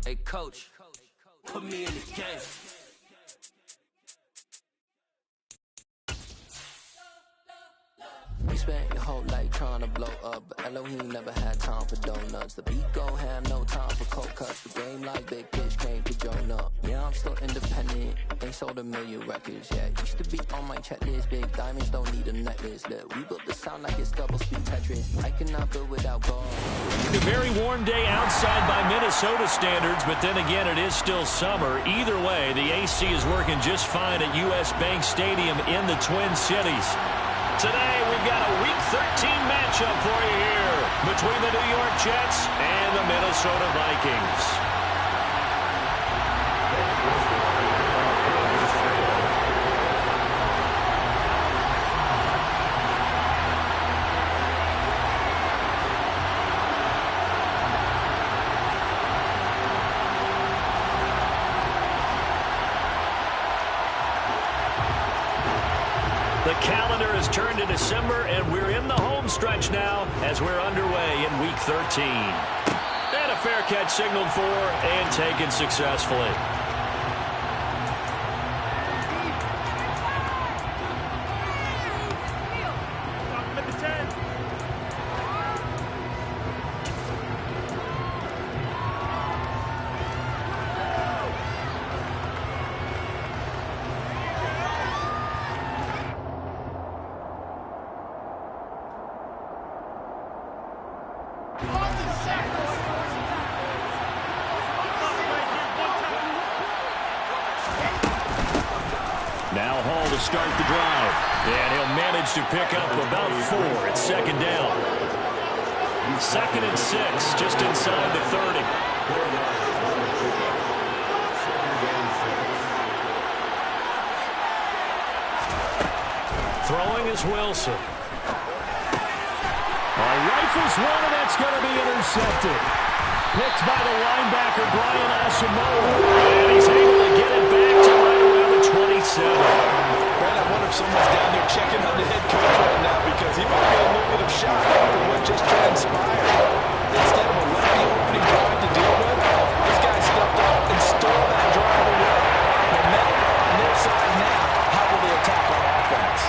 Hey, coach, put me in the game. You spent your whole life trying to blow up, but Elohim never had time for donuts. The beat gon' have no time for cold cuts. The game like Big Fish came to join up. Yeah, I'm still independent, ain't sold a million records yet. Used to be on my checklist, big diamonds don't need a necklace. Look, we built the sound like it's double speed Tetris. I cannot build without God. A very warm day outside by Minnesota standards, but then again, it is still summer. Either way, the AC is working just fine at U.S. Bank Stadium in the Twin Cities. Today, we've got a Week 13 matchup for you here between the New York Jets and the Minnesota Vikings. The calendar has turned to December, and we're in the home stretch now as we're underway in Week 13. And a fair catch signaled for and taken successfully. Now Hall to start the drive. And he'll manage to pick up about 4 at second down. 2nd and 6, just inside the 30. Throwing is Wilson. Rifles one, and that's going to be intercepted. Picked by the linebacker, Brian Asamoah. And he's able to get it back to right around the 27. Brad, I wonder if someone's down there checking on the head coach right now because he might be a little bit of shock after what just transpired. Instead of a lefty opening drive to deal with, this guy stepped up and stole that drive away. Momentum on their side now. How will they attack our offense?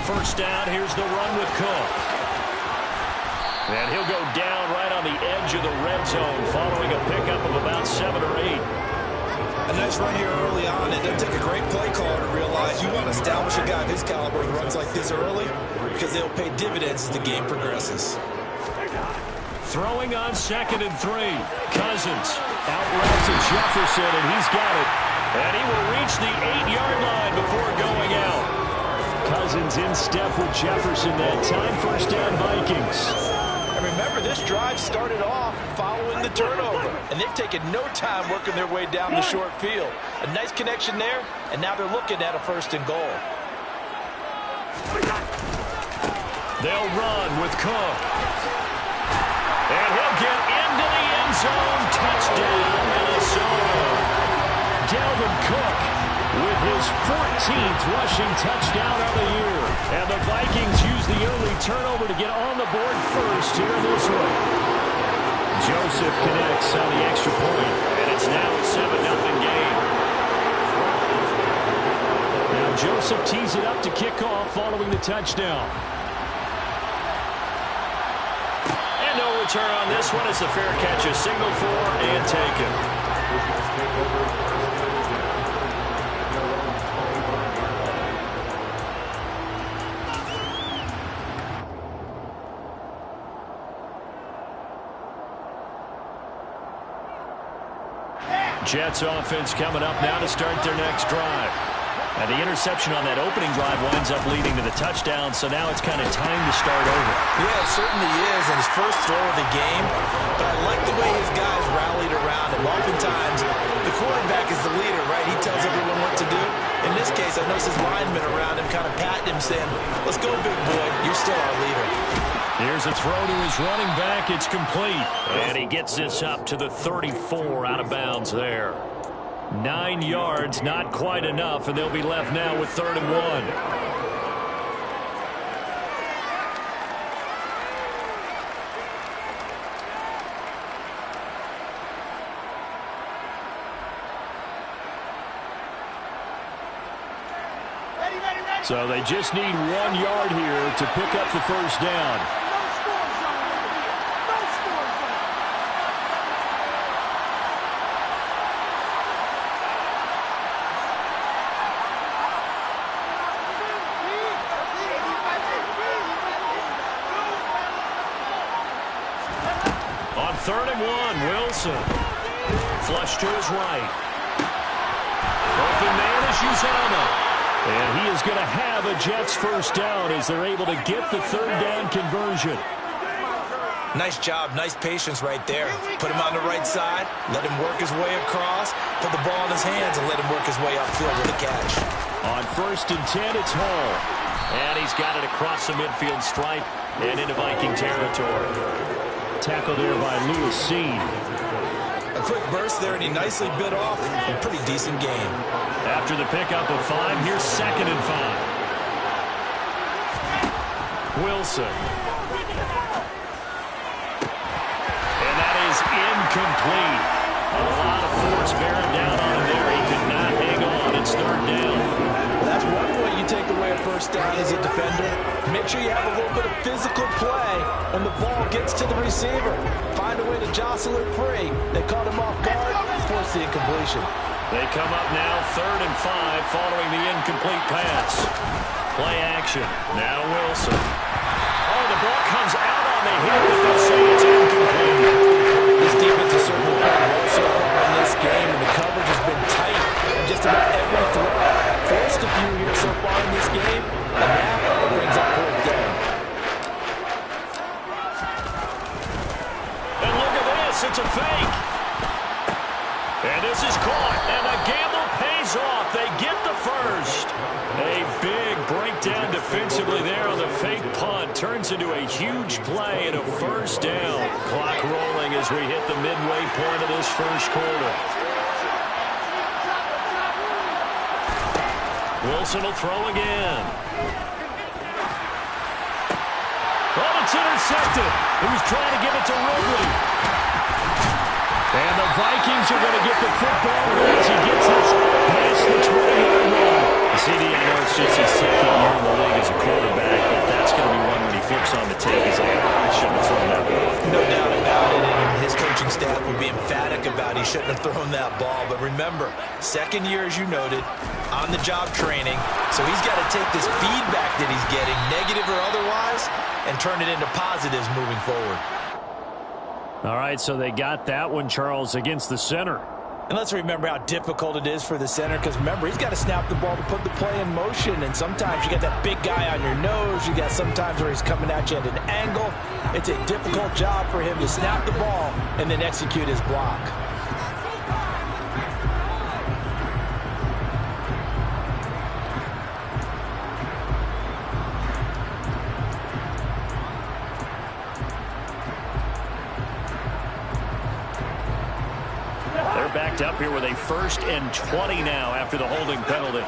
First down, here's the run with Cook. And he'll go down right on the edge of the red zone following a pickup of about 7 or 8. A nice run here early on. It doesn't take a great play caller to realize you want to establish a guy of his caliber who runs like this early because they'll pay dividends as the game progresses. Throwing on 2nd and 3. Cousins out route to Jefferson, and he's got it. And he will reach the 8-yard line before going out. Cousins in step with Jefferson that time. First down, Vikings. And remember, this drive started off following the turnover, and they've taken no time working their way down the short field. A nice connection there, and now they're looking at a 1st and goal. They'll run with Cook. And he'll get into the end zone. Touchdown, Minnesota. Dalvin Cook with his 14th rushing touchdown of the year. And the Vikings use the early turnover to get on the board first here in this one. Joseph connects on the extra point, and it's now a 7-0 game. Now Joseph tees it up to kick off following the touchdown. And no return on this one as the fair catch is signaled for and taken. Jets offense coming up now to start their next drive. And the interception on that opening drive winds up leading to the touchdown, so now it's kind of time to start over. Yeah, it certainly is, and his first throw of the game. But I like the way his guys rallied around him. Oftentimes, the quarterback is the leader, right? He tells everyone what to do. In this case, I noticed his linemen around him kind of patting him, saying, let's go, big boy. You're still our leader. Here's a throw to his running back. It's complete. And he gets this up to the 34 out of bounds there. 9 yards, not quite enough, and they'll be left now with 3rd and 1. So they just need 1 yard here to pick up the first down. On 3rd and 1, Wilson. Flush to his right. Open man is Uzomah. And he is going to have a Jets first down as they're able to get the 3rd down conversion. Nice job, nice patience right there. Put him on the right side, let him work his way across, put the ball in his hands, and let him work his way upfield with a catch. On 1st and 10, it's Hall. And he's got it across the midfield stripe and into Viking territory. Tackled there by Lewis Cine. A quick burst there, and he nicely bit off a pretty decent game. After the pickup of 5, here's 2nd and 5. Wilson. And that is incomplete. A lot of force bearing down on him there. He could not hang on. It's 3rd down. Well, that's one way you take away a first down as a defender. Make sure you have a little bit of physical play when the ball gets to the receiver. Find a way to jostle it free. They caught him off guard, force the incompletion. They come up now 3rd and 5 following the incomplete pass. Play action. Now Wilson. Oh, the ball comes out on the hit, but they'll say it's incomplete. This defense has certainly played well so far in this game, and the coverage has been tight on just about every throw. Forced a few here so far in this game, and now it brings up 4th down. And look at this. It's a fake. And this is caught, and the gamble pays off. They get the first. A big breakdown defensively there on the fake punt. Turns into a huge play and a first down. Clock rolling as we hit the midway point of this first quarter. Wilson will throw again. Oh, it's intercepted. He was trying to give it to Ridley. And the Vikings are going to get the football as he gets this past the 20-yard line. CD, I know it's just his 2nd year in the league as a quarterback, but that's going to be one when he flips on the tape. He's like, I shouldn't have thrown that ball. No doubt about it, and his coaching staff will be emphatic about he shouldn't have thrown that ball. But remember, 2nd year, as you noted, on-the-job training, so he's got to take this feedback that he's getting, negative or otherwise, and turn it into positives moving forward. All right, so they got that one, Charles, against the center. And let's remember how difficult it is for the center, because remember, he's got to snap the ball to put the play in motion, and sometimes you got that big guy on your nose. You got sometimes where he's coming at you at an angle. It's a difficult job for him to snap the ball and then execute his block. Backed up here with a 1st and 20 now after the holding penalty.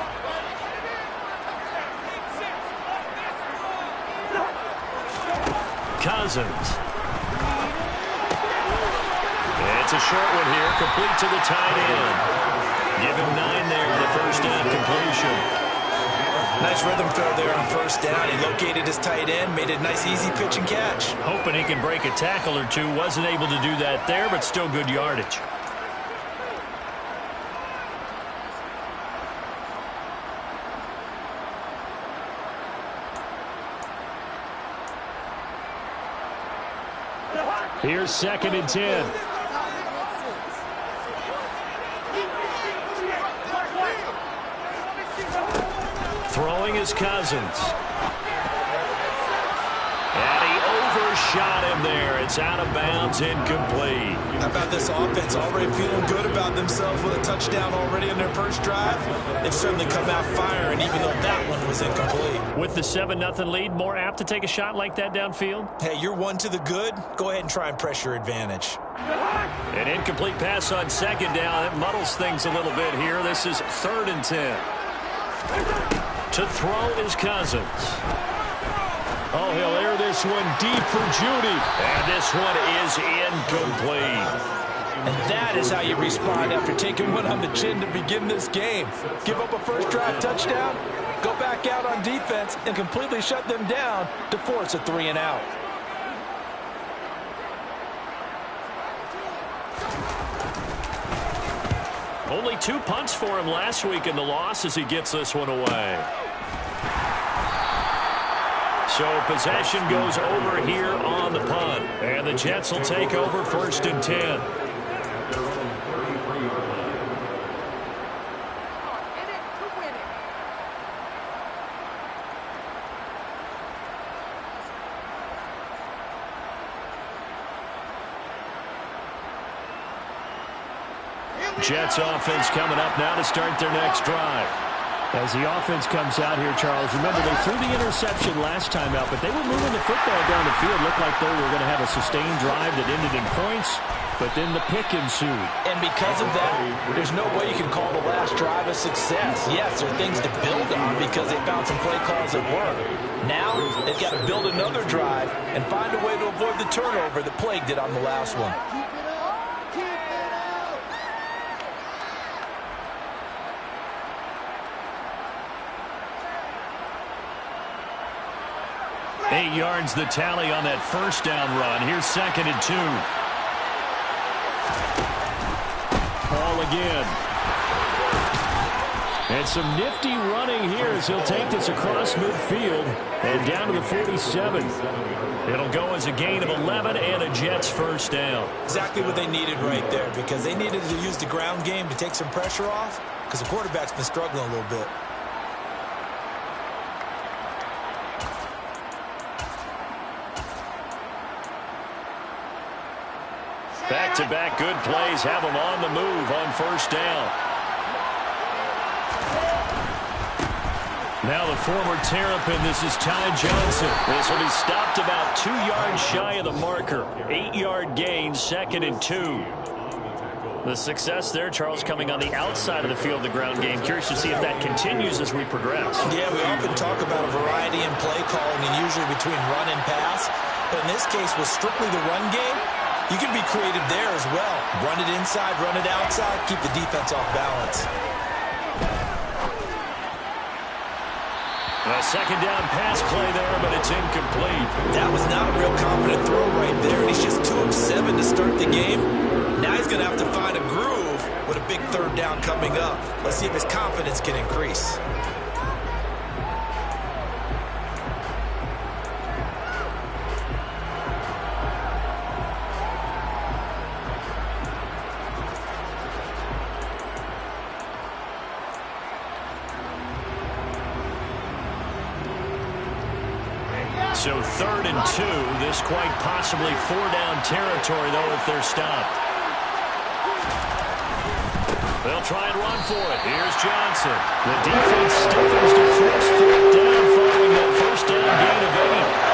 Cousins. It's a short one here, complete to the tight end. Give him 9 there on the first down completion. Nice rhythm throw there on 1st down. He located his tight end, made a nice easy pitch and catch. Hoping he can break a tackle or two. Wasn't able to do that there, but still good yardage. Here's 2nd and 10. Throwing is Cousins. And he overshot him there. It's out of bounds, incomplete. How about this offense already feeling good about themselves with a touchdown already in their first drive? They've certainly come out firing, even though that one was incomplete. With the 7-0 lead, more apt to take a shot like that downfield? Hey, you're one to the good. Go ahead and try and press your advantage. An incomplete pass on second down. That muddles things a little bit here. This is 3rd and 10. To throw is Cousins. Oh, he'll air this one deep for Judy. And this one is incomplete. And that is how you respond after taking one on the chin to begin this game. Give up a first drive touchdown, go back out on defense, and completely shut them down to force a 3-and-out. Only 2 punts for him last week in the loss as he gets this one away. So possession goes over here on the punt. And the Jets will take over 1st and 10. Jets offense coming up now to start their next drive. As the offense comes out here, Charles, remember they threw the interception last time out, but they were moving the football down the field. Looked like they were going to have a sustained drive that ended in points, but then the pick ensued. And because of that, there's no way you can call the last drive a success. Yes, there are things to build on because they found some play calls that work. Now, they've got to build another drive and find a way to avoid the turnover that plagued it on the last one. 8 yards the tally on that first down run. Here's 2nd and 2. Ball again. And some nifty running here as he'll take this across midfield and down to the 47. It'll go as a gain of 11 and a Jets first down. Exactly what they needed right there because they needed to use the ground game to take some pressure off because the quarterback's been struggling a little bit. Back-to-back good plays have them on the move on first down. Now the former Terrapin, this is Ty Johnson. This will be stopped about 2 yards shy of the marker. 8-yard gain, 2nd and 2. The success there, Charles, coming on the outside of the field, the ground game. Curious to see if that continues as we progress. Yeah, we often talk about a variety in play calling and usually between run and pass. But in this case, with strictly the run game, you can be creative there as well. Run it inside, run it outside, keep the defense off balance. A second down pass play there, but it's incomplete. That was not a real confident throw right there, and he's just 2 of 7 to start the game. Now he's going to have to find a groove with a big 3rd down coming up. Let's see if his confidence can increase. So 3rd and 2. This quite possibly 4-down territory, though, if they're stopped. They'll try and run for it. Here's Johnson. The defense stiffens to force 4th down following that first down gain of 8.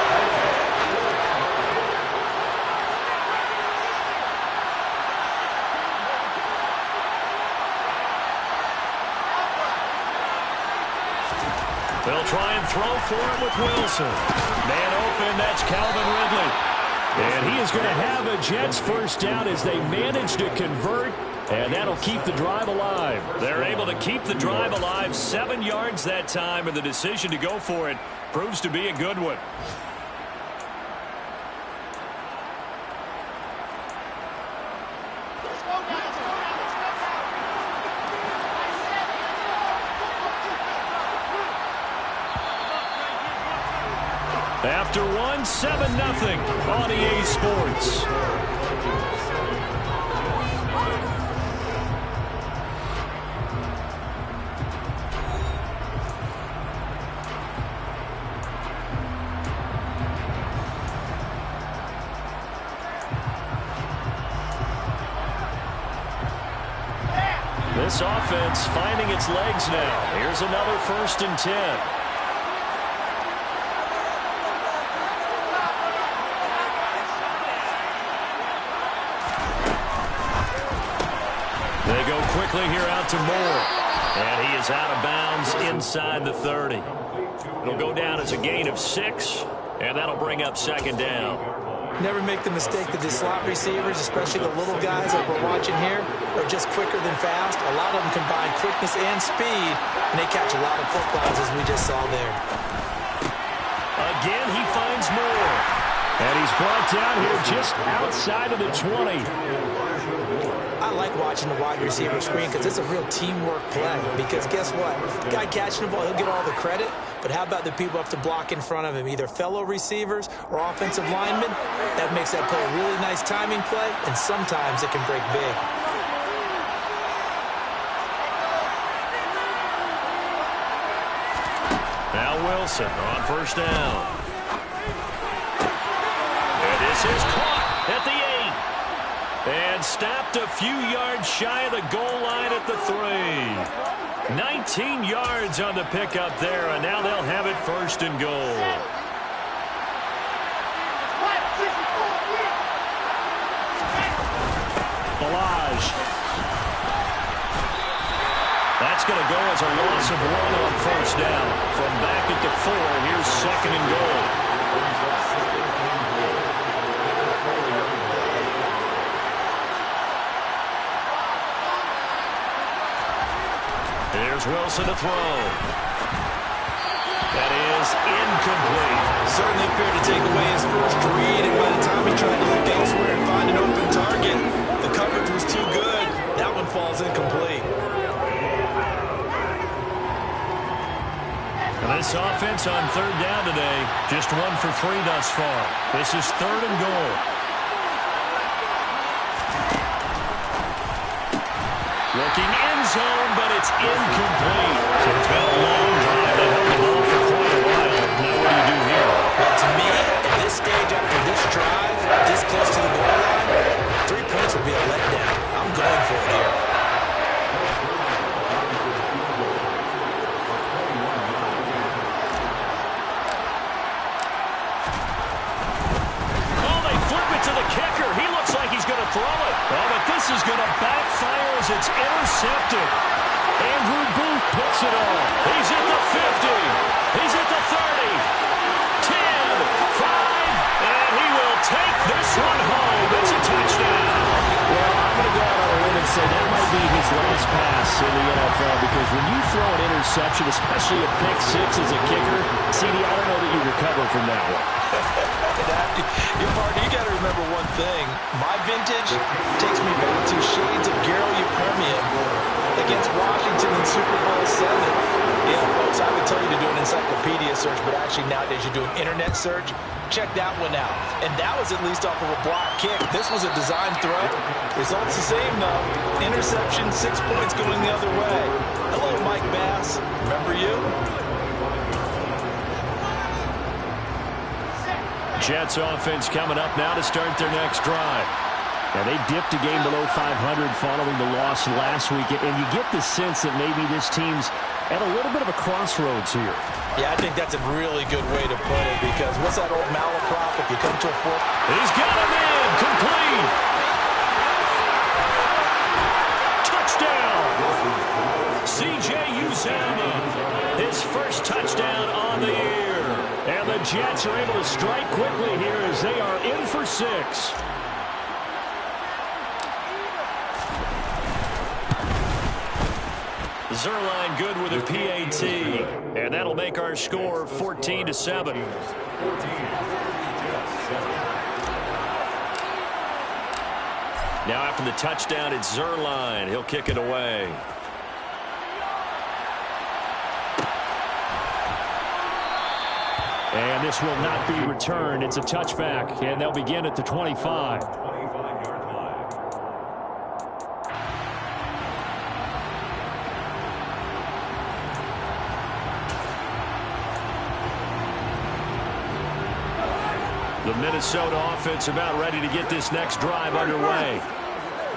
They'll try and throw for it with Wilson. Man open, that's Calvin Ridley. And he is going to have a Jets first down as they manage to convert, and that'll keep the drive alive. They're able to keep the drive alive, 7 yards that time, and the decision to go for it proves to be a good one. After one, 7-0 on EA Sports. this offense finding its legs now. Here's another 1st and 10. They go quickly here out to Moore. And he is out of bounds inside the 30. It'll go down as a gain of 6, and that'll bring up 2nd down. Never make the mistake that the slot receivers, especially the little guys like we're watching here, are just quicker than fast. A lot of them combine quickness and speed, and they catch a lot of footballs, as we just saw there. Again, he finds Moore. And he's brought down here just outside of the 20. I like watching the wide receiver screen because it's a real teamwork play. Because guess what? The guy catching the ball, he'll get all the credit. But how about the people up to block in front of him, either fellow receivers or offensive linemen? That makes that play a really nice timing play, and sometimes it can break big. Now Wilson on 1st down. And this is caught at the 8. And stopped a few yards shy of the goal line at the 3. 19 yards on the pickup there, and now they'll have it 1st and goal. Balaj. That's going to go as a loss of 1 on 1st down. From back at the 4, here's 2nd and goal. Here's Wilson to throw. That is incomplete. Certainly appeared to take away his first read, and by the time he tried to look elsewhere and find an open target, the coverage was too good. That one falls incomplete. And this offense on 3rd down today, just 1 for 3 thus far. This is 3rd and goal. Looking end zone, but it's incomplete. So it's been a long drive. They held the ball for quite a while. Now what do you do here? Well, to me, at this stage after this drive, this close to the goal line, 3 points would be a letdown. I'm going for it here. Oh, they flip it to the kicker. He looks like he's going to throw it. Oh, but this is going to backfire as it's intercepted. Andrew Booth picks it off. He's at the 50. He's at the 30. 10, 5, and he will take this one home. It's a touchdown. Well, I'm going to go out on a limb and say that might be his last pass in the NFL, because when you throw an interception, especially a pick 6 as a kicker, CD, I don't know that you recover from that one. Your partner, you got to remember one thing. My vintage takes me back to shades of Garo Yepremian against Washington in Super Bowl 7. Yeah, folks, I would tell you to do an encyclopedia search, but actually nowadays you do an internet search. Check that one out. And that was at least off of a block kick. This was a design throw. Results the same, though. Interception, 6 points going the other way. Hello, Mike Bass. Remember you? Jets offense coming up now to start their next drive. Now, they dipped a game below 500 following the loss last week, and you get the sense that maybe this team's at a little bit of a crossroads here. Yeah, I think that's a really good way to put it, because what's that old malaprop? If you come to a fourth, He's got him in. Complete. Touchdown. C.J. Uzomah. His first touchdown on the year. And the Jets are able to strike quickly here as they are in for 6. Zuerlein good with a PAT. And that'll make our score 14-7. Now after the touchdown, it's Zuerlein. He'll kick it away. And this will not be returned. It's a touchback, and they'll begin at the 25. The Minnesota offense about ready to get this next drive underway.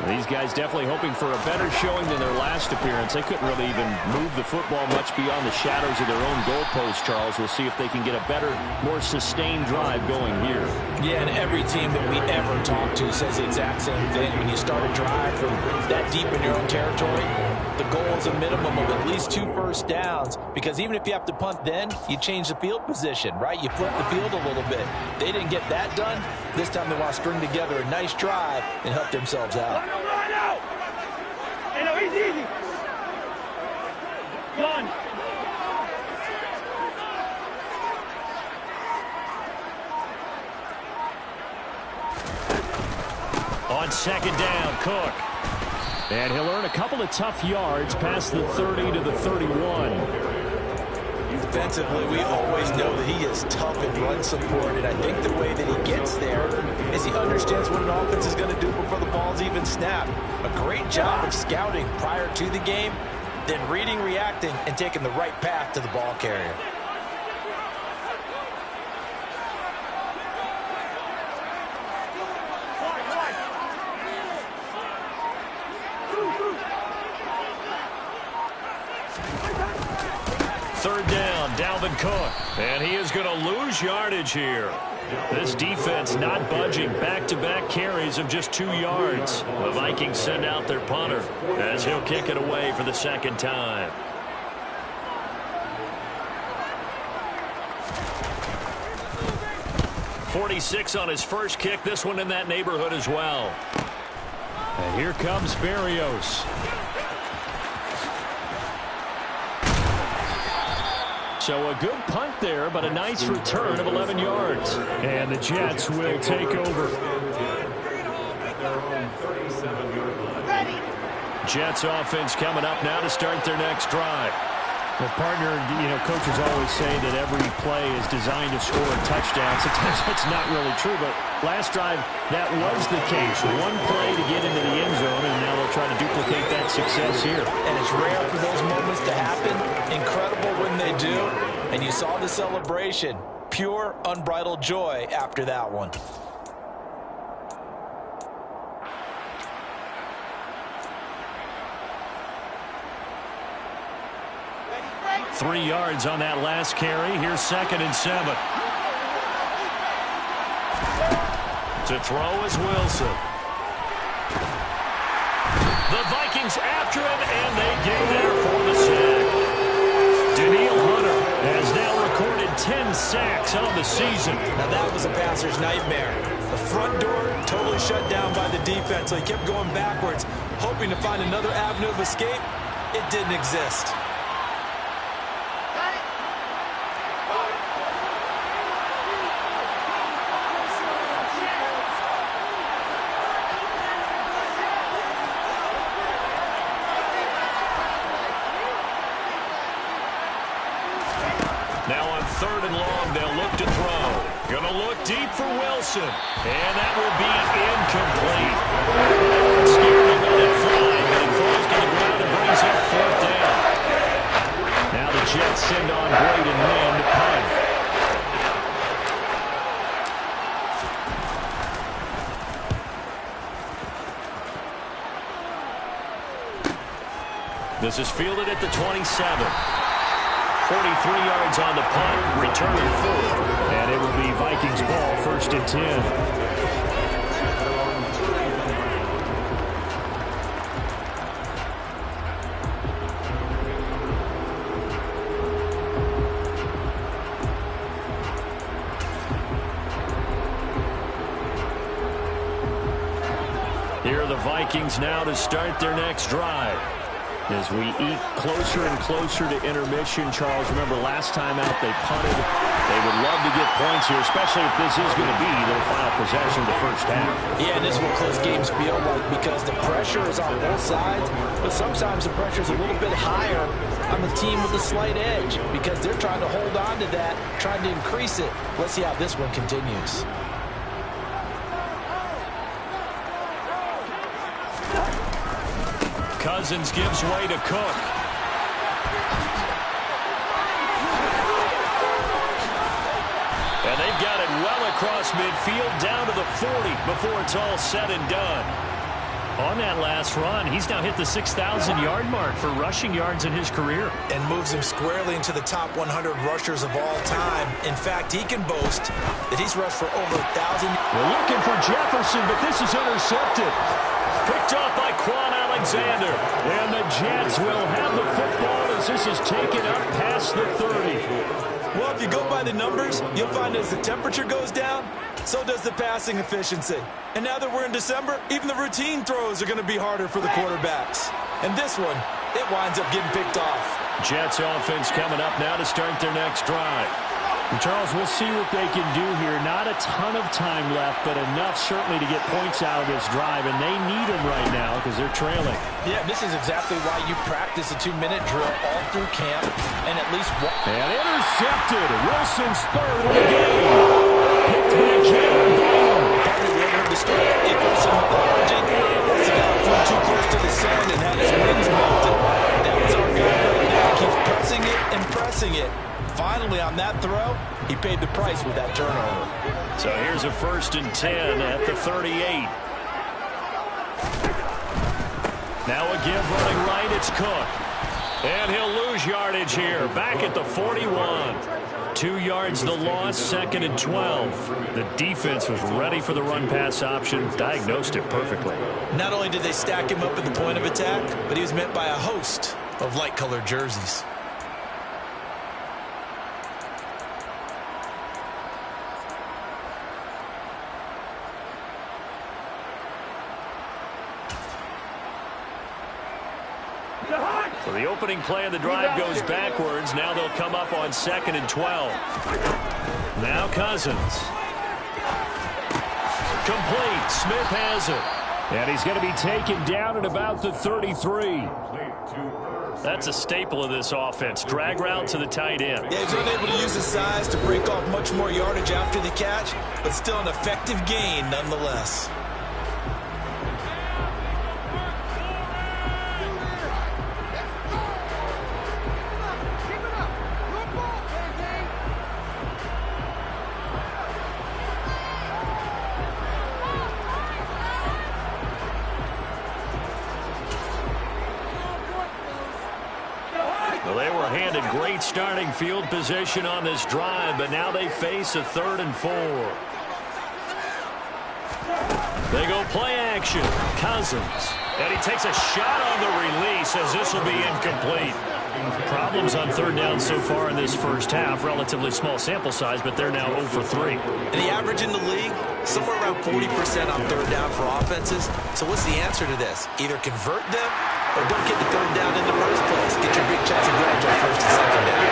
These guys definitely hoping for a better showing than their last appearance. They couldn't really even move the football much beyond the shadows of their own goalpost, Charles. We'll see if they can get a better, more sustained drive going here. Yeah, and every team that we ever talk to says the exact same thing. When you start a drive from that deep in your own territory, the goal is a minimum of at least 2 first downs, because even if you have to punt then, you change the field position, right? You flip the field a little bit. They didn't get that done. This time they want to string together a nice drive and help themselves out. Easy. One. On second down, Cook. And he'll earn a couple of tough yards past the 30 to the 31. Defensively, we always know that he is tough and run support, and I think the way that he gets there is he understands what an offense is going to do before the ball's even snapped. A great job of scouting prior to the game, then reading, reacting, and taking the right path to the ball carrier. Third down, Dalvin Cook. And he is going to lose yardage here. This defense not budging. Back-to-back carries of just 2 yards. The Vikings send out their punter as he'll kick it away for the second time. .46 on his first kick. This one in that neighborhood as well. And here comes Berrios. So a good punt there, but a nice return of 11 yards. And the Jets will take over. Jets offense coming up now to start their next drive. Well, partner, coaches always say that every play is designed to score a touchdown. Sometimes that's not really true, but last drive, that was the case. One play to get into the end zone, and now they'll try to duplicate that success here. And it's rare for those moments to happen. Incredible when they do. And you saw the celebration. Pure, unbridled joy after that one. 3 yards on that last carry. Here's 2nd and 7. To throw is Wilson. The Vikings after him, and they get there for the sack. Danielle Hunter has now recorded 10 sacks on the season. Now that was a passer's nightmare. The front door totally shut down by the defense, so he kept going backwards, hoping to find another avenue of escape. It didn't exist. Now on 3rd and long, they'll look to throw. Gonna look deep for Wilson. And that will be incomplete. Scared to let it fly, but it falls to the ground and brings up 4th down. Now the Jets send on Braden Mann to punt. This is fielded at the 27. 43 yards on the punt, return of 4. And it will be Vikings ball, 1st and 10. Here are the Vikings now to start their next drive. As we eat closer and closer to intermission, Charles, remember last time out they punted. They would love to get points here, especially if this is going to be their final possession of the first half. Yeah, and this is what close games feel like, because the pressure is on both sides, but sometimes the pressure is a little bit higher on the team with the slight edge, because they're trying to hold on to that, trying to increase it. Let's see how this one continues. Cousins gives way to Cook. And they've got it well across midfield, down to the 40 before it's all said and done. On that last run, he's now hit the 6,000-yard mark for rushing yards in his career. And moves him squarely into the top 100 rushers of all time. In fact, he can boast that he's rushed for over 1,000. We're looking for Jefferson, but this is intercepted. Picked off by Quan Alexander. And the Jets will have the football as this is taken up past the 30. Well, if you go by the numbers, you'll find as the temperature goes down, so does the passing efficiency. And now that we're in December, even the routine throws are going to be harder for the quarterbacks. And this one, it winds up getting picked off. Jets offense coming up now to start their next drive. And Charles, we'll see what they can do here. Not a ton of time left, but enough certainly to get points out of this drive, and they need them right now because they're trailing. Yeah, this is exactly why you practice a 2-minute drill all through camp, and at least one. And intercepted. Wilson's third of the game. Picked by Jalen Brown. Probably we heard the story of Nicholson lethargic. That's the guy who flew too close to the sun and had his wings melted. That was our guy right there. Keeps pressing it and pressing it. Finally, on that throw, he paid the price with that turnover. So here's a 1st and 10 at the 38. Now a give running right, it's Cook. And he'll lose yardage here, back at the 41. 2 yards the loss, 2nd and 12. The defense was ready for the run-pass option, diagnosed it perfectly. Not only did they stack him up at the point of attack, but he was met by a host of light-colored jerseys. So the opening play of the drive goes backwards. Now they'll come up on 2nd and 12. Now Cousins. Complete. Smith has it. And he's going to be taken down at about the 33. That's a staple of this offense. Drag route to the tight end. Yeah, he's unable to use his size to break off much more yardage after the catch, but still an effective gain nonetheless. Well, they were handed great starting field position on this drive, but now they face a 3rd and 4. They go play action. Cousins. And he takes a shot on the release as this will be incomplete. Problems on 3rd down so far in this first half. Relatively small sample size, but they're now 0 for 3. And the average in the league, somewhere around 40% on 3rd down for offenses. So what's the answer to this? Either convert them or don't get the 3rd down in the first place. Get your big chance of yardage on 1st and 2nd down.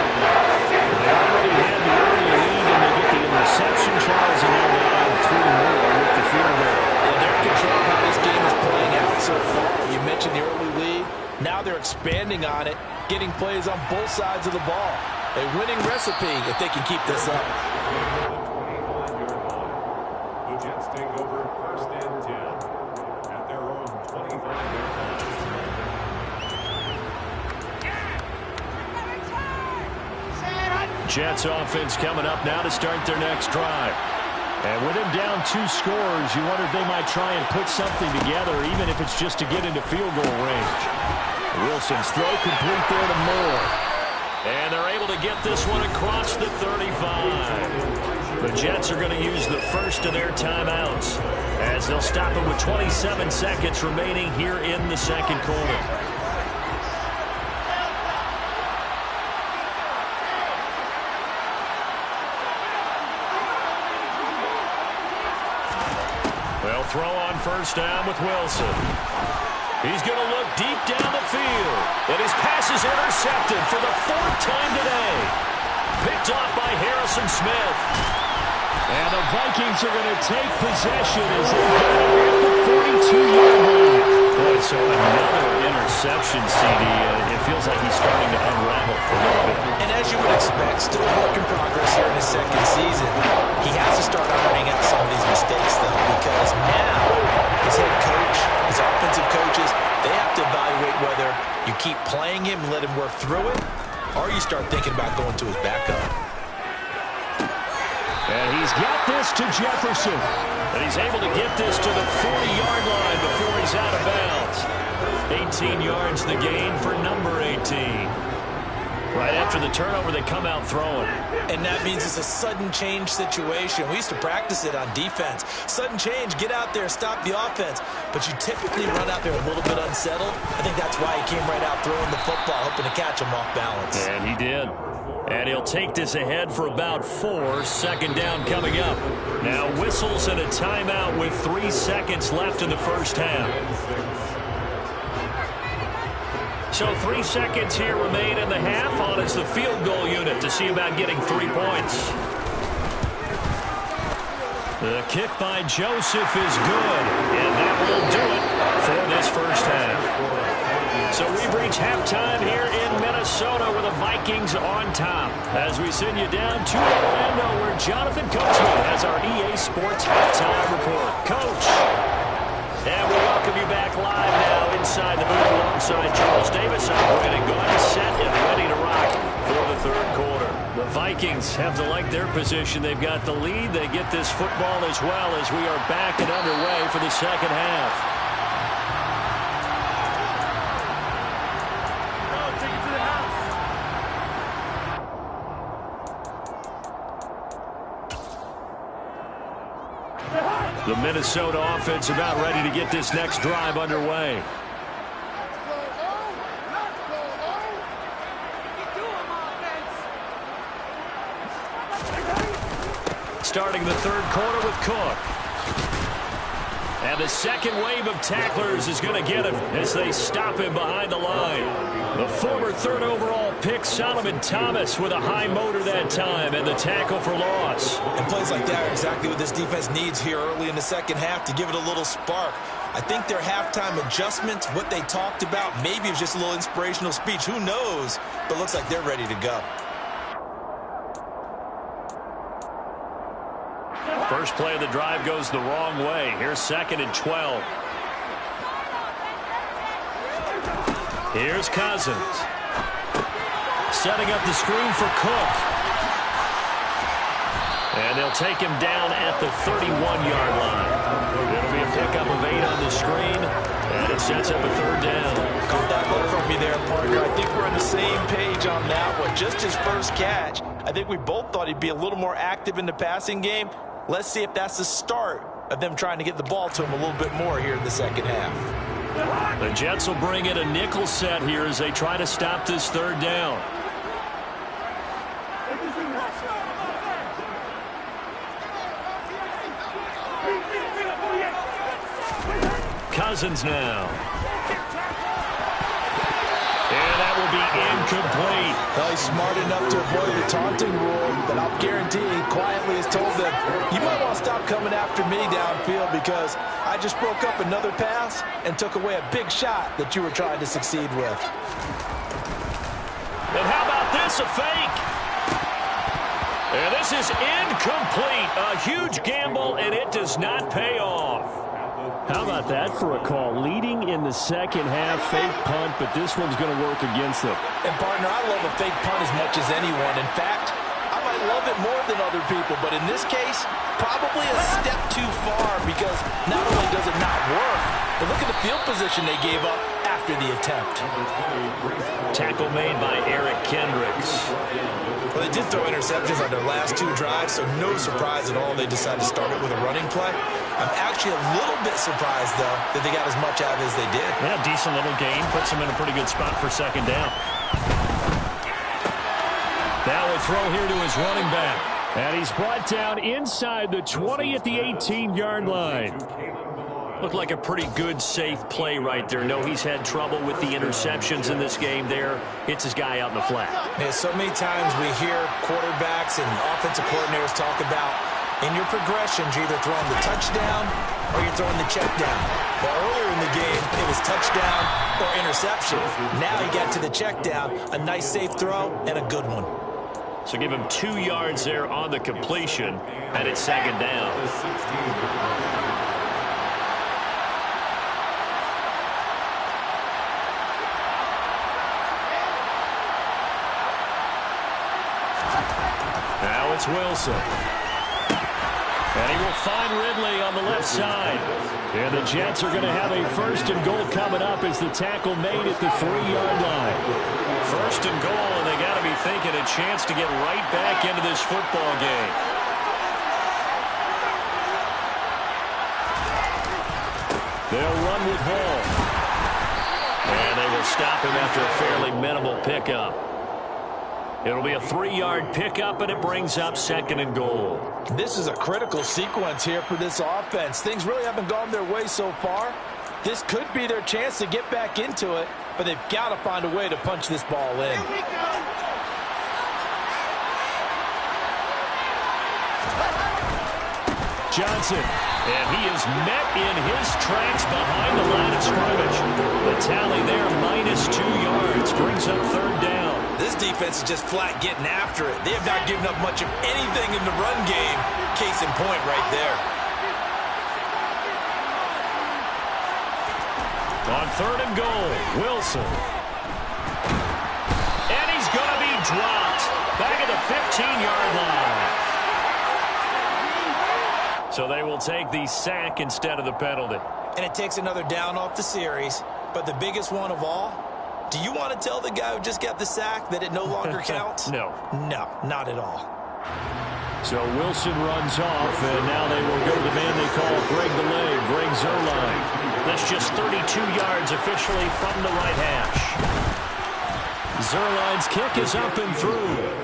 They already had the early lead, and they get the interception, Charles, and now they add 3 more with the field goal. And they're in control of how this game is playing out so far. You mentioned the early lead. Now they're expanding on it, getting plays on both sides of the ball. A winning recipe if they can keep this up. The Jets take over 1st and 10 at their own 25-yard line. Jets offense coming up now to start their next drive. And with him down 2 scores, you wonder if they might try and put something together, even if it's just to get into field goal range. Wilson's throw complete there to Moore. And they're able to get this one across the 35. The Jets are going to use the first of their timeouts as they'll stop it with 27 seconds remaining here in the 2nd quarter. They'll throw on 1st down with Wilson. He's going to look deep down the field. And his pass is intercepted for the 4th time today. Picked off by Harrison Smith. And the Vikings are going to take possession as they get at the 42-yard line. Boy, so another interception, CD. It feels like he's starting to unravel a little bit. And as you would expect, still a work in progress here in his 2nd season. He has to start ironing out some of these mistakes, though, because now his head coach, his offensive coaches, they have to evaluate whether you keep playing him and let him work through it, or you start thinking about going to his backup. And he's got this to Jefferson. And he's able to get this to the 40-yard line before he's out of bounds. 18 yards the gain for number 18. Right after the turnover, they come out throwing. And that means it's a sudden change situation. We used to practice it on defense. Sudden change, get out there, stop the offense. But you typically run out there a little bit unsettled. I think that's why he came right out throwing the football, hoping to catch him off balance. And he did. And he'll take this ahead for about 4. Second down coming up. Now whistles and a timeout with 3 seconds left in the first half. So 3 seconds here remain in the half. On is the field goal unit to see about getting 3 points. The kick by Joseph is good. And that will do it for this first half. So we've reached halftime here in Minnesota with the Vikings on top. As we send you down to Orlando where Jonathan Coachman has our EA Sports halftime report. Coach. And we welcome you back live now inside the booth alongside Charles Davis, operating gun, set and ready to rock for the third quarter. The Vikings have to like their position. They've got the lead. They get this football as well as we are back and underway for the second half. The Minnesota offense about ready to get this next drive underway. Starting the third quarter with Cook. And the second wave of tacklers is going to get him as they stop him behind the line. The former third overall pick, Solomon Thomas, with a high motor that time, and the tackle for loss. And plays like that are exactly what this defense needs here early in the second half to give it a little spark. I think their halftime adjustments, what they talked about, maybe it was just a little inspirational speech. Who knows? But it looks like they're ready to go. First play of the drive goes the wrong way. Here's 2nd and 12. Here's Cousins. Setting up the screen for Cook. And they'll take him down at the 31-yard line. It'll be a pickup of 8 on the screen, and it sets up a third down. Caught that look from me there, partner. I think we're on the same page on that one. Just his first catch. I think we both thought he'd be a little more active in the passing game. Let's see if that's the start of them trying to get the ball to him a little bit more here in the second half. The Jets will bring in a nickel set here as they try to stop this third down. Cousins now. And that will be incomplete. Well, he's smart enough to avoid the taunting rule, but I'll guarantee he quietly has told them, you might want to stop coming after me downfield because I just broke up another pass and took away a big shot that you were trying to succeed with. And how about this, a fake? And this is incomplete. A huge gamble, and it does not pay off. How about that for a call? Leading in the second half, fake punt, but this one's going to work against them. And, partner, I love a fake punt as much as anyone. In fact, I might love it more than other people, but in this case, probably a step too far because not only does it not work, but look at the field position they gave up after the attempt. Tackle made by Eric Kendricks. Well, they did throw interceptions on their last 2 drives, so no surprise at all they decided to start it with a running play. I'm actually a little bit surprised, though, that they got as much out of it as they did. Yeah, decent little gain. Puts them in a pretty good spot for second down. Now a throw here to his running back. And he's brought down inside the 20 at the 18-yard line. Looked like a pretty good, safe play right there. No, he's had trouble with the interceptions in this game there. Hits his guy out in the flat. Man, so many times we hear quarterbacks and offensive coordinators talk about in your progressions, you're either throwing the touchdown or you're throwing the check down. Well, earlier in the game, it was touchdown or interception. Now he got to the check down, a nice safe throw and a good one. So give him 2 yards there on the completion, and it's second down. Now it's Wilson. And he will find Ridley on the left side. And the Jets are going to have a 1st and goal coming up as the tackle made at the 3-yard line. 1st and goal, and they got to be thinking a chance to get right back into this football game. They'll run with Hall. And they will stop him after a fairly minimal pickup. It'll be a 3-yard pickup, and it brings up 2nd and goal. This is a critical sequence here for this offense. Things really haven't gone their way so far. This could be their chance to get back into it, but they've got to find a way to punch this ball in. Johnson. And he is met in his tracks behind the line of scrimmage. The tally there, -2 yards, brings up 3rd down. This defense is just flat getting after it. They have not given up much of anything in the run game. Case in point right there. On 3rd and goal, Wilson. And he's going to be dropped. Back at the 15-yard line. So they will take the sack instead of the penalty. And it takes another down off the series. But the biggest one of all, do you want to tell the guy who just got the sack that it no longer counts? No. No, not at all. So Wilson runs off, and now they will go to the man they call Greg the Leg, Greg Zuerlein. That's just 32 yards officially from the right hash. Zuerlein's kick is up and through.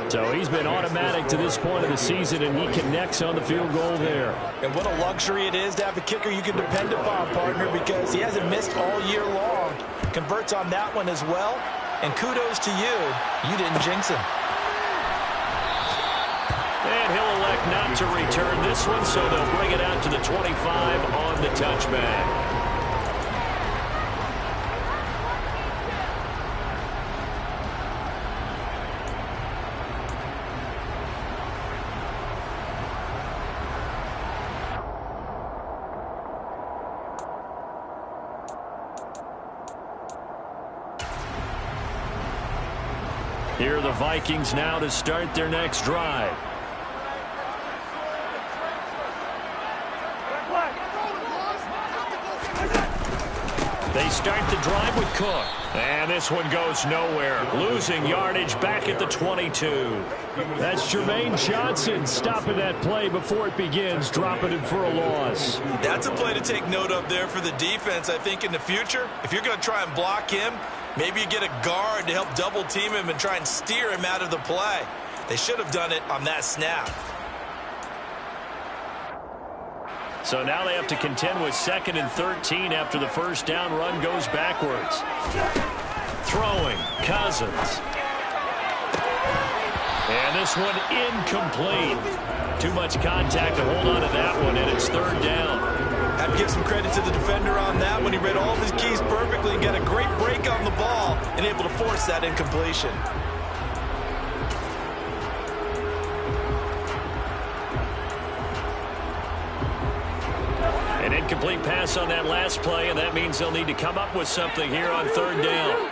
So he's been automatic to this point of the season, and he connects on the field goal there. And what a luxury it is to have a kicker you can depend upon, partner, because he hasn't missed all year long. Converts on that one as well. And kudos to you. You didn't jinx him. And he'll elect not to return this one, so they'll bring it out to the 25 on the touchback. Here are the Vikings now to start their next drive. They start the drive with Cook. And this one goes nowhere. Losing yardage back at the 22. That's Jermaine Johnson stopping that play before it begins, dropping him for a loss. That's a play to take note of there for the defense, I think, in the future. If you're going to try and block him, maybe you get a guard to help double team him and try and steer him out of the play. They should have done it on that snap. So now they have to contend with 2nd and 13 after the first down run goes backwards. Throwing, Cousins. And this one incomplete. Too much contact to hold on to that one, and it's 3rd down. Have to give some credit to the defender on that when he read all of his keys perfectly and got a great break on the ball and able to force that incompletion. An incomplete pass on that last play, and that means they'll need to come up with something here on 3rd down.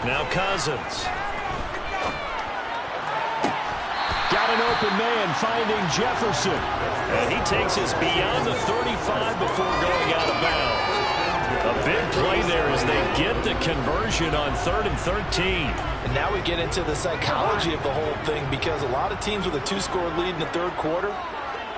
Now Cousins. Got an open man finding Jefferson. And he takes us beyond the 35 before going out of bounds. A big play there as they get the conversion on 3rd and 13. And now we get into the psychology of the whole thing, because a lot of teams with a 2-score lead in the 3rd quarter,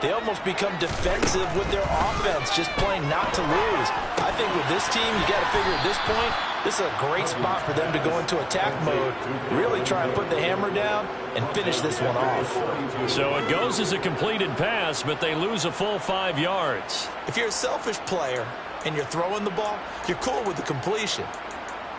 they almost become defensive with their offense, just playing not to lose. I think with this team, you got to figure at this point, this is a great spot for them to go into attack mode, really try and put the hammer down and finish this one off. So it goes as a completed pass, but they lose a full 5 yards. If you're a selfish player and you're throwing the ball, you're cool with the completion.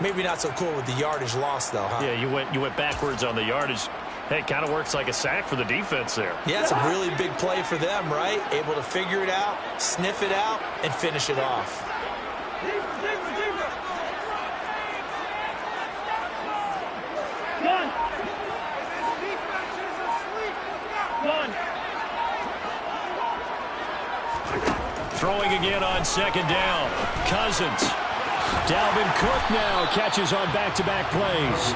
Maybe not so cool with the yardage loss, though, huh? Yeah, you went backwards on the yardage. Hey, it kind of works like a sack for the defense there. Yeah, it's a really big play for them, right? Able to figure it out, sniff it out, and finish it off. Throwing again on second down. Cousins. Dalvin Cook now catches on back-to-back plays.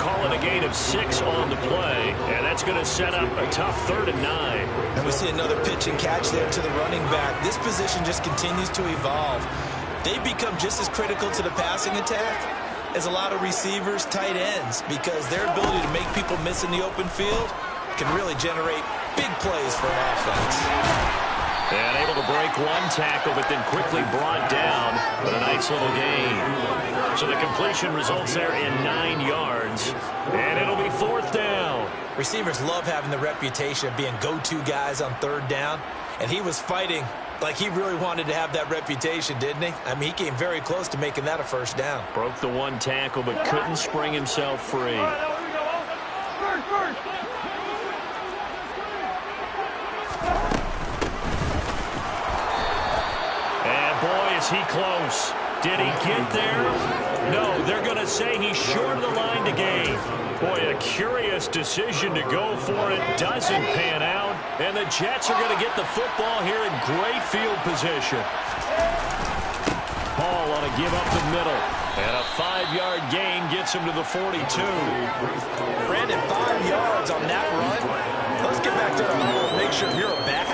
Calling a gain of 6 on the play, and that's going to set up a tough 3rd and 9. And we see another pitch and catch there to the running back. This position just continues to evolve. They become just as critical to the passing attack as a lot of receivers, tight ends, because their ability to make people miss in the open field can really generate big plays for an offense. And able to break one tackle, but then quickly brought down, but a nice little gain. So the completion results there in 9 yards, and it'll be 4th down. Receivers love having the reputation of being go-to guys on 3rd down, and he was fighting like he really wanted to have that reputation, didn't he? I mean, he came very close to making that a 1st down. Broke the one tackle, but couldn't spring himself free. Is he close? Did he get there? No, they're going to say he's short of the line to gain. Boy, a curious decision to go for it. Doesn't pan out. And the Jets are going to get the football here in great field position. Ball on a give up the middle. And a 5-yard gain gets him to the 42. Brandon, 5 yards on that run. Let's get back to the huddle and make sure you're a back.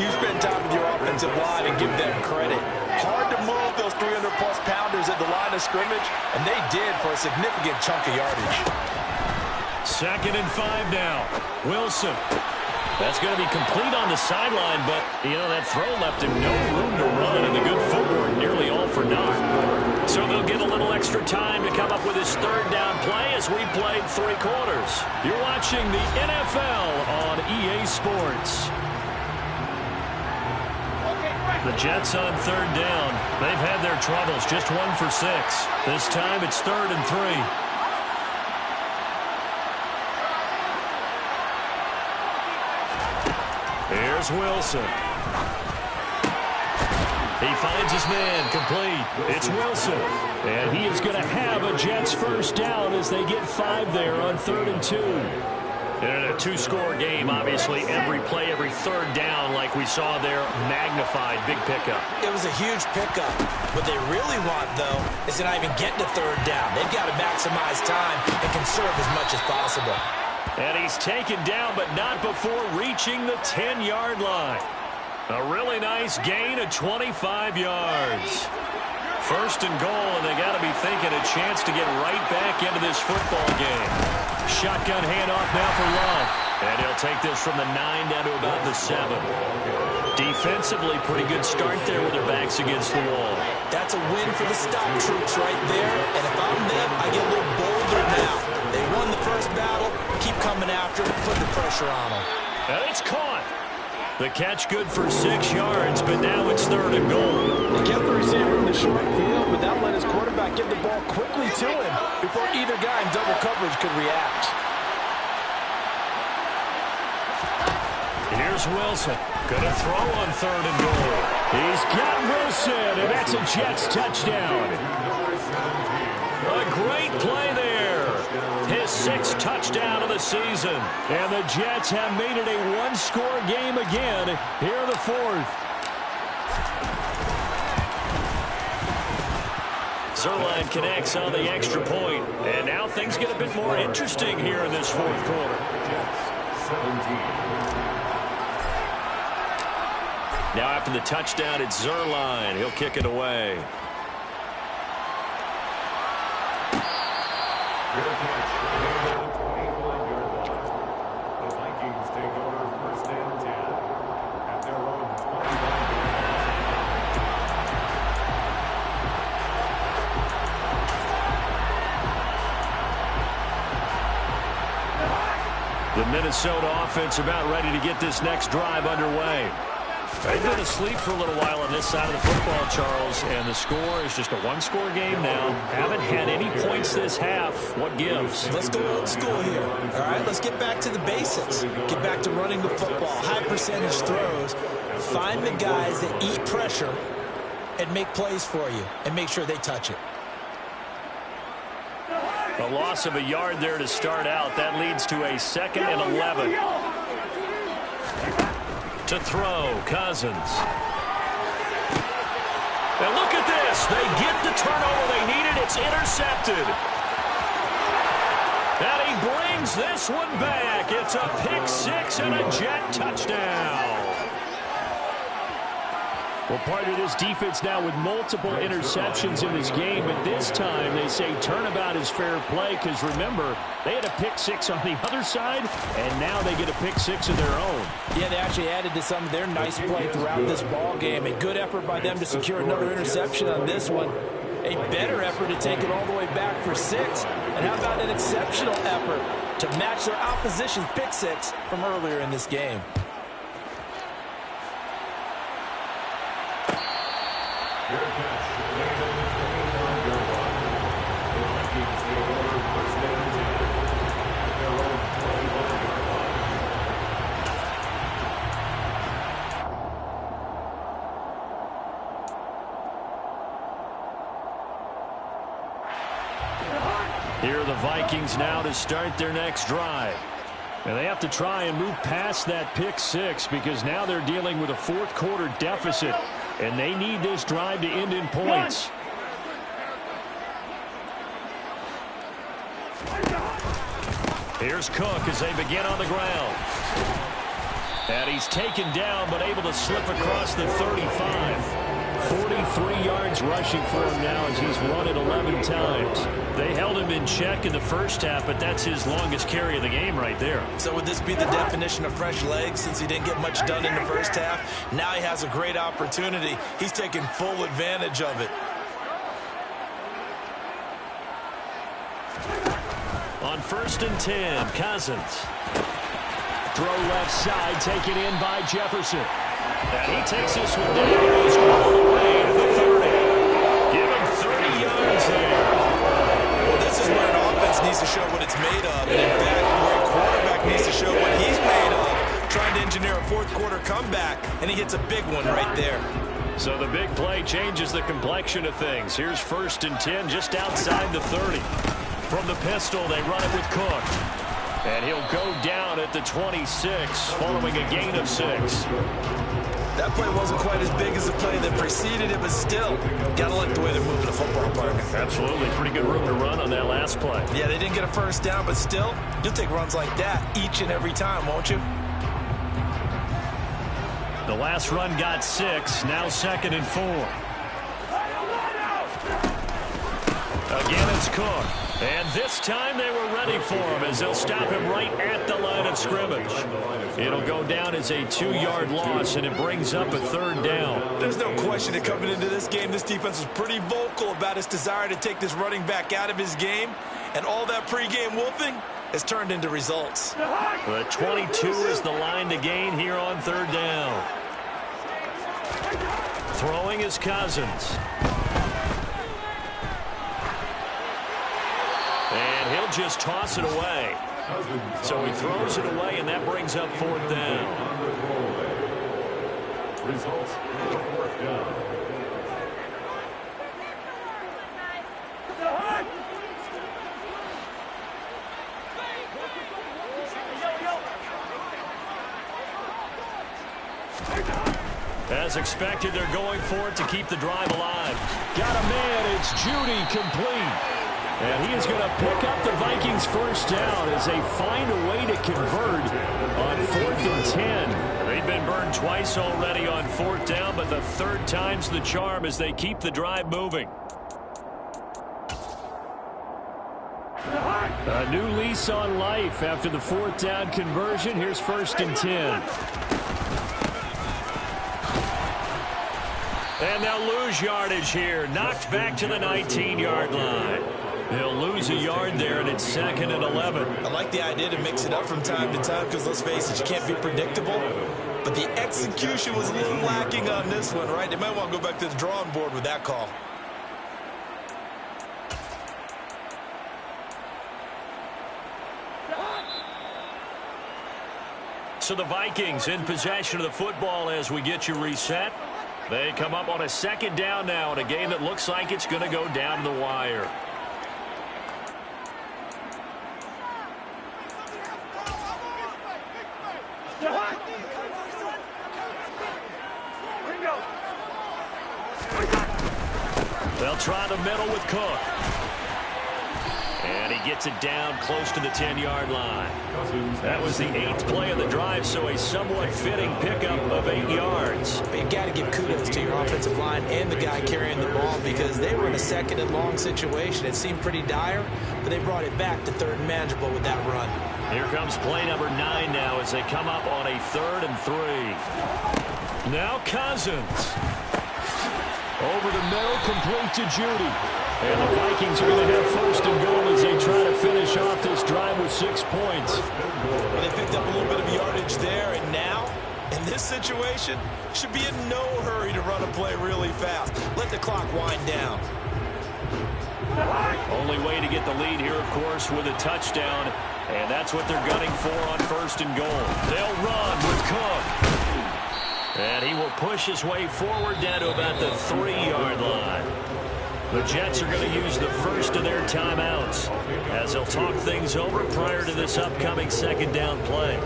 You spend time with your offensive line and give them credit. Hard to move those 300-plus pounders at the line of scrimmage, and they did for a significant chunk of yardage. 2nd and 5 now. Wilson. That's going to be complete on the sideline, but, you know, that throw left him no room to run, and the good footwork nearly all for naught. So they'll get a little extra time to come up with his 3rd down play as we played 3 quarters. You're watching the NFL on EA Sports. The Jets on 3rd down. They've had their troubles, just 1 for 6. This time it's 3rd and 3. Here's Wilson. He finds his man, complete. It's Wilson. And he is going to have a Jets 1st down as they get 5 there on 3rd and 2. And in a 2-score game, obviously, every play, every 3rd down, like we saw there, magnified, big pickup. It was a huge pickup. What they really want, though, is to not even get to 3rd down. They've got to maximize time and conserve as much as possible. And he's taken down, but not before reaching the 10-yard line. A really nice gain of 25 yards. 1st and goal, and they got to be thinking a chance to get right back into this football game. Shotgun handoff now for Love. And he'll take this from the 9 down to about the 7. Defensively, pretty good start there with their backs against the wall. That's a win for the stock troops right there. And if I'm them, I get a little bolder now. They won the 1st battle. Keep coming after them, put the pressure on them. And it's caught. The catch good for 6 yards, but now it's 3rd and goal. They kept the receiver in the short field, but that let his quarterback get the ball quickly to him before either guy in double coverage could react. Here's Wilson. Going to throw on 3rd and goal. He's got Wilson, and that's a Jets touchdown. A great play there. His 6th touchdown of the season. And the Jets have made it a 1-score game again here in the 4th. Zuerlein connects on the extra point. And now things get a bit more interesting here in this 4th quarter. Now after the touchdown, it's Zuerlein. He'll kick it away. The Minnesota offense about ready to get this next drive underway. They've been asleep for a little while on this side of the football, Charles, and the score is just a 1-score game now. Haven't had any points this half. What gives? Let's go old school here. All right, let's get back to the basics. Get back to running the football, high percentage throws. Find the guys that eat pressure and make plays for you and make sure they touch it. A loss of a yard there to start out. That leads to a 2nd and 11. To throw, Cousins. And look at this. They get the turnover they needed. It's intercepted. And he brings this one back. It's a pick six and a Jet touchdown. Well, part of this defense now with multiple interceptions in this game, but this time they say turnabout is fair play because, remember, they had a pick six on the other side, and now they get a pick six of their own. Yeah, they actually added to some of their nice play throughout this ball game. A good effort by them to secure another interception on this one. A better effort to take it all the way back for six. And how about an exceptional effort to match their opposition's pick six from earlier in this game? Here are the Vikings now to start their next drive. And they have to try and move past that pick six because now they're dealing with a fourth quarter deficit. And they need this drive to end in points. Here's Cook as they begin on the ground. And he's taken down but able to slip across the 35. 43 yards rushing for him now as he's run it 11 times. They held him in check in the first half, but that's his longest carry of the game right there. So would this be the definition of fresh legs since he didn't get much done in the first half? Now he has a great opportunity. He's taking full advantage of it. On 1st and 10, Cousins. Throw left side, taken in by Jefferson. And he takes this one down. Goes all the way to the 30. Give him 30 yards there. Well, this is where an offense needs to show what it's made of. And in fact, where a quarterback needs to show what he's made of. Trying to engineer a fourth quarter comeback. And he hits a big one right there. So the big play changes the complexion of things. Here's 1st and 10 just outside the 30. From the pistol, they run it with Cook. And he'll go down at the 26 following a gain of 6. That play wasn't quite as big as the play that preceded it, but still, gotta like the way they're moving the football, partner. Absolutely. Pretty good room to run on that last play. Yeah, they didn't get a first down, but still, you'll take runs like that each and every time, won't you? The last run got 6. Now 2nd and 4. Again, it's Cook. And this time they were ready for him as they'll stop him right at the line of scrimmage. It'll go down as a 2-yard loss, and it brings up a 3rd down. There's no question that coming into this game, this defense was pretty vocal about its desire to take this running back out of his game. And all that pregame wolfing has turned into results. The 22 is the line to gain here on 3rd down. Throwing is Cousins. And he'll just toss it away. So he throws it away, and that brings up 4th down. Results, 4th down. As expected, they're going for it to keep the drive alive. Got a man. It's Judy complete. And he is going to pick up the Vikings' first down as they find a way to convert on 4th and 10. They've been burned twice already on 4th down, but the 3rd time's the charm as they keep the drive moving. A new lease on life after the 4th down conversion. Here's 1st and 10. And they'll lose yardage here. Knocked back to the 19-yard line. They'll lose a yard there, and it's 2nd and 11. I like the idea to mix it up from time to time because, let's face it, you can't be predictable. But the execution was a little lacking on this one, right? They might want to go back to the drawing board with that call. So the Vikings in possession of the football as we get you reset. They come up on a 2nd down now in a game that looks like it's going to go down the wire. They'll try the middle with Cook. And he gets it down close to the 10-yard line. That was the 8th play of the drive, so a somewhat fitting pickup of 8 yards. But you got to give kudos to your offensive line and the guy carrying the ball because they were in a 2nd and long situation. It seemed pretty dire, but they brought it back to 3rd and manageable with that run. Here comes play number 9 now as they come up on a 3rd and 3. Now Cousins. Over the middle, complete to Judy. And the Vikings are going to have 1st and goal as they try to finish off this drive with 6 points. Well, they picked up a little bit of yardage there, and now, in this situation, should be in no hurry to run a play really fast. Let the clock wind down. Only way to get the lead here, of course, with a touchdown. And that's what they're gunning for on 1st and goal. They'll run with Cook. And he will push his way forward down to about the 3-yard line. The Jets are going to use the first of their timeouts as they'll talk things over prior to this upcoming 2nd down play.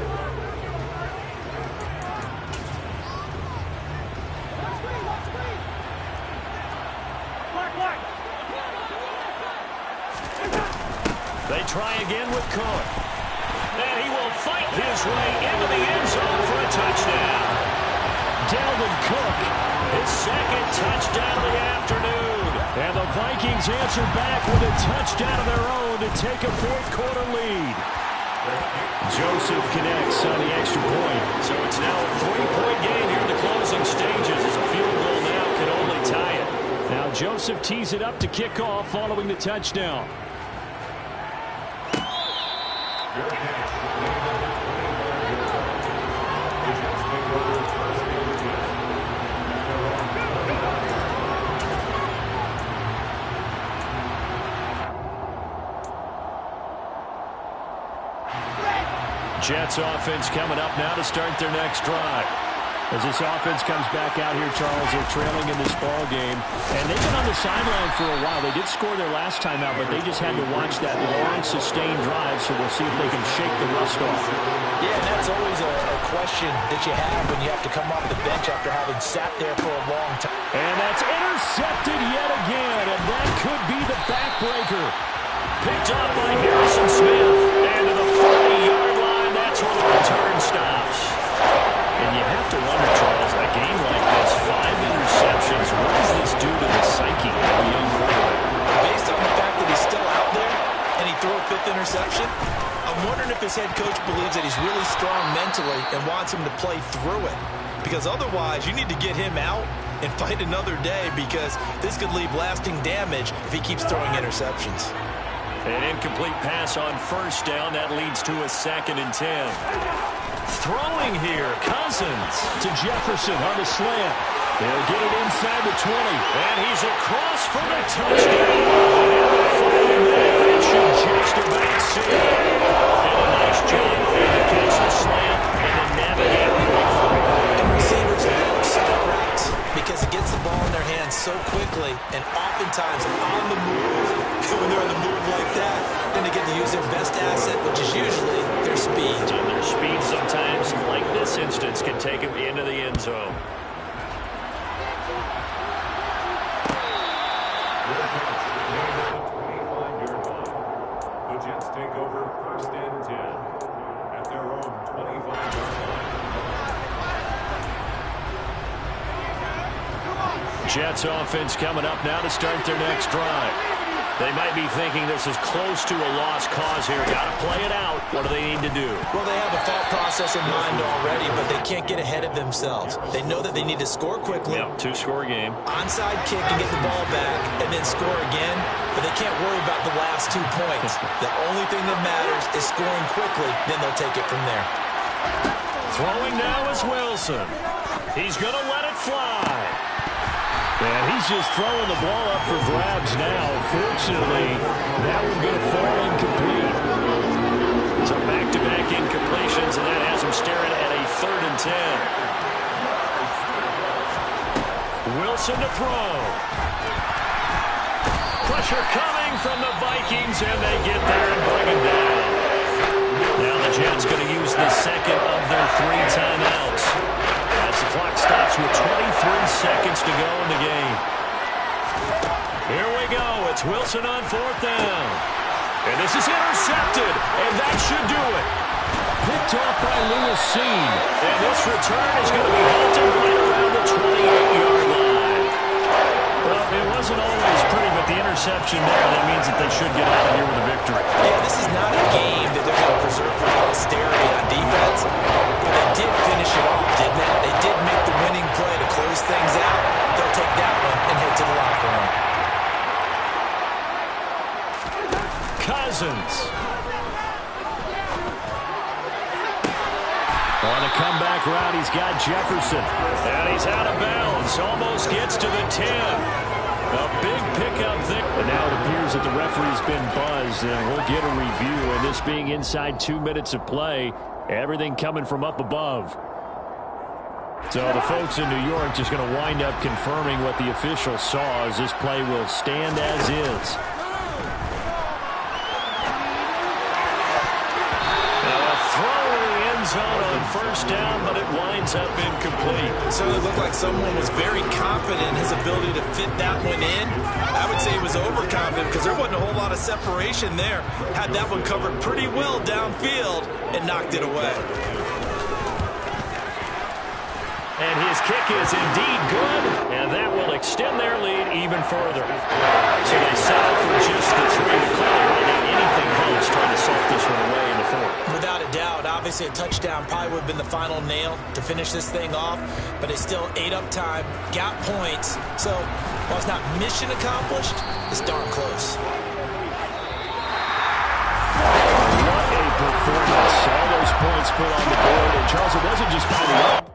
They try again with Cook. And he will fight his way into the end zone for a touchdown. Dalvin Cook, his 2nd touchdown of the afternoon. And the Vikings answer back with a touchdown of their own to take a 4th quarter lead. Joseph connects on the extra point. So it's now a 3-point game here in the closing stages as a field goal now can only tie it. Now Joseph tees it up to kick off following the touchdown. Jets offense coming up now to start their next drive. As this offense comes back out here, Charles, they're trailing in this ball game. And they've been on the sideline for a while. They did score their last time out, but they just had to watch that long, sustained drive, so we'll see if they can shake the rust off. Yeah, and that's always a question that you have when you have to come off the bench after having sat there for a long time. And that's intercepted yet again, and that could be the backbreaker. Picked up by Harrison Smith. And to the 40-yard line, that's where the return stops. And you have to wonder, Charles, a game like this, 5 interceptions, what does this do to the psyche of a young quarterback? Based on the fact that he's still out there and he threw a 5th interception, I'm wondering if his head coach believes that he's really strong mentally and wants him to play through it. Because otherwise, you need to get him out and fight another day because this could leave lasting damage if he keeps throwing interceptions. An incomplete pass on 1st down. That leads to a 2nd and 10. Throwing here, Cousins to Jefferson on the slant. They'll get it inside the 20. And he's across for the touchdown. And the final that should just about see it. And a nice job to catch the slant and then navigate quickly. And receivers love short routes because it gets the ball in their hands so quickly and oftentimes on the move. When they're on the move like that, then they get to use their best asset, which is usually their speed. And their speed sometimes, like this instance, can take them into the end zone. The Jets take over 1st and 10 at their own 25-yard line. Jets offense coming up now to start their next drive. They might be thinking this is close to a lost cause here. Got to play it out. What do they need to do? Well, they have a thought process in mind already, but they can't get ahead of themselves. They know that they need to score quickly. Yep, 2-score game. Onside kick and get the ball back and then score again, but they can't worry about the last 2 points. The only thing that matters is scoring quickly, then they'll take it from there. Throwing now is Wilson. He's going to let it fly. And he's just throwing the ball up for grabs now. Fortunately, that one going to fall incomplete. So back-to-back incompletions, and that has him staring at a 3rd and 10. Wilson to throw. Pressure coming from the Vikings, and they get there and bring him down. Now the Jets going to use the 2nd of their 3 timeouts. As the clock stops with 23 seconds to go in the game. Here we go. It's Wilson on 4th down. And this is intercepted, and that should do it. Picked off by Lewis Cine. And this return is going to be halted right around the 28-yard line. Well, it wasn't always pretty, but the interception there, that means that they should get out of here with a victory. Yeah, this is not a game that they're going to preserve for posterity on defense. But they did finish it off, didn't they? They did make the winning play to close things out. They'll take that one and head to the locker room. Cousins. On the comeback route, he's got Jefferson. And he's out of bounds. Almost gets to the 10. A big pickup there. And now it appears that the referee's been buzzed, and we'll get a review. And this being inside 2 minutes of play, everything coming from up above. So the folks in New York just going to wind up confirming what the official saw, as this play will stand as is. Zone on 1st down, but it winds up incomplete. So it looked like someone was very confident in his ability to fit that one in. I would say he was overconfident because there wasn't a whole lot of separation there. Had that one covered pretty well downfield and knocked it away. And his kick is indeed good, and that will extend their lead even further. So they settle for just the 3. Clearly right now, anything helps trying to soft this one away in the 4th. Without a doubt, obviously a touchdown probably would have been the final nail to finish this thing off, but they still ate up time, got points. So while it's not mission accomplished, it's darn close. What a performance. All those points put on the board, and Charles, it wasn't just finding out.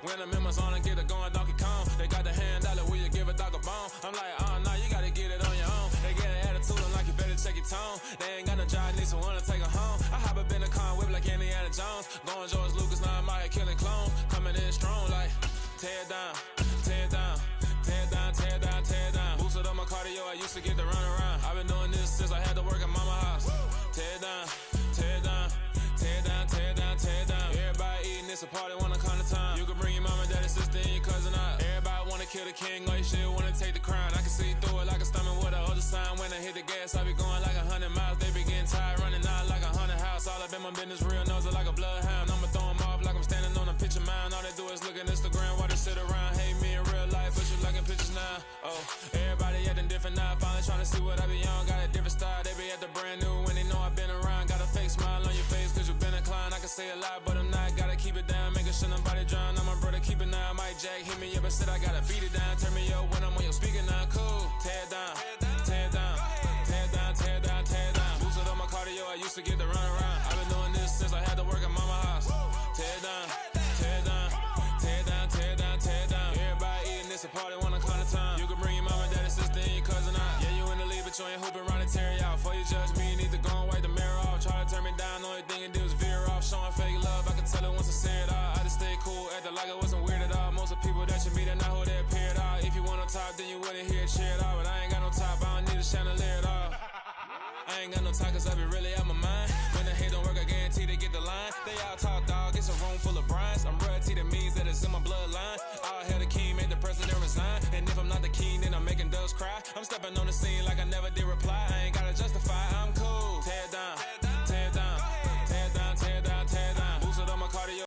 When I'm in my zone and get it going, Donkey Kong. They got the hand dollar, will you give a dog a bone? I'm like, oh, no, you gotta get it on your own. They get an attitude, I'm like, you better check your tone. They ain't got no job, need someone to take her home. I hop up in the car, whip like Indiana Jones. Going George Lucas, now I'm out here killing clones. Coming in strong, like, tear down, tear down, tear down, tear down, tear down. Boosted up my cardio, I used to get to run around. I've been doing this since I had to work at mama house. Tear down, tear down, tear down, tear down, tear down. Everybody eating, it's a party, one kind of time. You can bring your mama, daddy, sister, and your cousin out. Everybody wanna kill the king, or you shit wanna take the crown. I can see through it like a stomach with a other sign. When I hit the gas, I be going like 100 miles. They be getting tired, running out like 100 house. All up in my business, real nose like a bloodhound. I'ma throw them off like I'm standing on a picture mound. All they do is look at Instagram while they sit around. Hate me in real life, but you liking pictures now. Oh, everybody acting different now. Finally trying to see what I be on. Got a different style, they be at the brand new when they know I've been around. Got a fake smile on your face cause you been inclined. I can say a lot, but I'm not. Gotta keep it down, making sure nobody drown. I'm my brother, keep it now. Mike Jack hit me up and said I gotta beat it down. Turn me up when I'm on your speaker now. Cool, tear down, tear down, tear down, tear down, tear down. Boosted up my cardio, I used to get to run around. I've been doing this since I had to work at mama house. Tear down, tear down, tear down, tear down, tear down. Everybody eating, it's a party, one kind of time. You can bring your mama, daddy, sister, and your cousin out. Yeah, you in the league, but you ain't hooping around and tear you out. Before you judge me, you need to go and wipe the mirror off. Try to turn me down, the only thing you do is veer off. Showing fake love, I can tell it once I say it all. I just stay cool, acting like it wasn't weird at all. Most of the people that you meet are not who they appear at all. If you want on top, then you wouldn't hear it cheer at all. But I ain't got no top, I don't need a chandelier at all. I ain't got no talk cause I be really out my mind. When the hate don't work, I guarantee they get the line. They all talk dog, it's a room full of brinds. I'm royalty, that means that it's in my bloodline. All hell the king, made the president resign. And if I'm not the king, then I'm making doves cry. I'm stepping on the scene like I never did reply. I